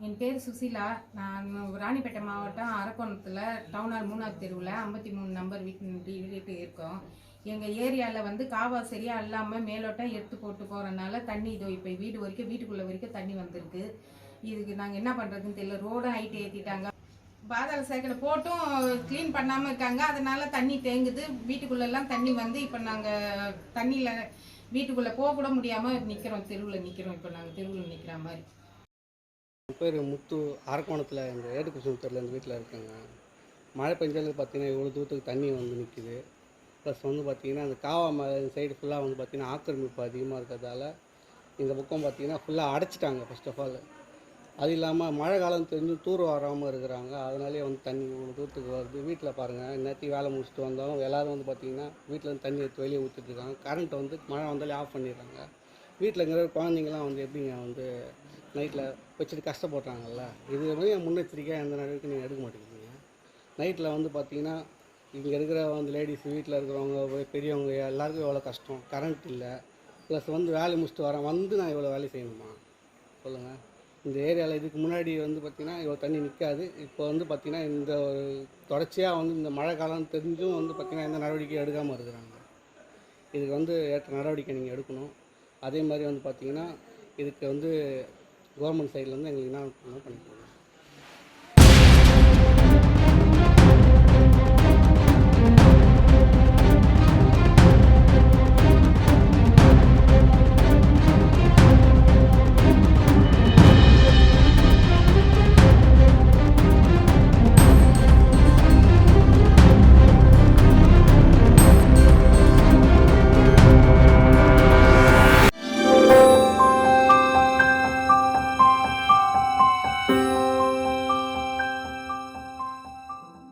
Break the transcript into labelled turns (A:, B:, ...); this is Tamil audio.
A: என் பேர் சுசிலா. நான் ராணிப்பேட்டை மாவட்டம் அரக்கோணத்தில் டவுனால் 3வது தெருவில் 53 நம்பர் வீட்டு இருக்கோம். எங்கள் ஏரியாவில் வந்து காவா சரியாக இல்லாமல் மேலோட்டம் எடுத்து போட்டு போகிறனால தண்ணி இதோ இப்போ வீட்டுக்குள்ளே வரைக்கும் தண்ணி வந்திருக்கு. இதுக்கு நாங்கள் என்ன பண்ணுறதுன்னு தெரியல. ரோடும் ஹைட் ஏற்றிட்டாங்க, பாதாள சாக்கடை போட்டும் க்ளீன் பண்ணாமல் இருக்காங்க. அதனால தண்ணி தேங்குது, வீட்டுக்குள்ளெல்லாம் தண்ணி வந்து இப்போ நாங்கள் தண்ணியில் வீட்டுக்குள்ளே போக கூட முடியாமல் நிற்கிறோம், தெருவில் நிற்கிறோம். இப்போ நாங்கள் தெருவில் நிற்கிற மாதிரி.
B: என் பேர் முத்து. அரக்கோணத்தில் இந்த ஏடுகுசுத்தூரில் இந்த வீட்டில் இருக்காங்க. மழை பெஞ்சாலும் பார்த்தீங்கன்னா இவ்வளோ தூரத்துக்கு தண்ணி வந்து நிற்கிது. ப்ளஸ் வந்து பார்த்திங்கன்னா அந்த காவா மலை சைடு ஃபுல்லாக வந்து பார்த்திங்கன்னா ஆக்கிரமிப்பு அதிகமாக இருக்கிறதால இந்த பக்கம் பார்த்திங்கன்னா ஃபுல்லாக அடைச்சிட்டாங்க ஃபர்ஸ்ட் ஆஃப் ஆல். அது இல்லாமல் மழை காலம் தெரிஞ்சும் தூர் வராமல் இருக்கிறாங்க. அதனாலே வந்து தண்ணி இவ்வளோ தூரத்துக்கு வருது. வீட்டில் பாருங்கள், நேற்று வேலை முடிச்சுட்டு வந்தாலும் எல்லோரும் வந்து பார்த்திங்கன்னா வீட்டில் தண்ணி எடுத்து வெளியே ஊற்றிட்டுருக்காங்க. கரண்ட்டை வந்து மழை வந்தாலே ஆஃப் பண்ணிடுறாங்க. வீட்டில் இருக்கிற குழந்தைங்களாம் வந்து எப்படிங்க வந்து நைட்டில் வச்சுட்டு கஷ்டப்படுறாங்கல்ல. இது வந்து முன்னெச்சரிக்கையாக எந்த நடவடிக்கை நீங்கள் எடுக்க மாட்டேங்கிறீங்க. நைட்டில் வந்து பார்த்திங்கன்னா இங்கே இருக்கிற வந்து லேடிஸ், வீட்டில் இருக்கிறவங்க, பெரியவங்க எல்லாருக்கும் எவ்வளோ கஷ்டம். கரண்ட் இல்லை, ப்ளஸ் வந்து வேலை முடிச்சுட்டு வரேன் வந்து நான் இவ்வளோ வேலை செய்யணுமா சொல்லுங்கள். இந்த ஏரியாவில் இதுக்கு முன்னாடி வந்து பார்த்திங்கன்னா இவ்வளோ தண்ணி நிற்காது. இப்போ வந்து பார்த்திங்கன்னா இந்த ஒரு தொடர்ச்சியாக வந்து இந்த மழை காலம் தெரிஞ்சும் வந்து பார்த்திங்கன்னா எந்த நடவடிக்கையும் எடுக்காமல் இருக்கிறாங்க. இதுக்கு வந்து ஏற்ற நடவடிக்கை நீங்கள் எடுக்கணும். அதே மாதிரி வந்து பார்த்திங்கன்னா இதுக்கு வந்து கவர்மெண்ட் சைட்லேருந்து எங்களுக்கு என்ன பண்ணிக்கணும்.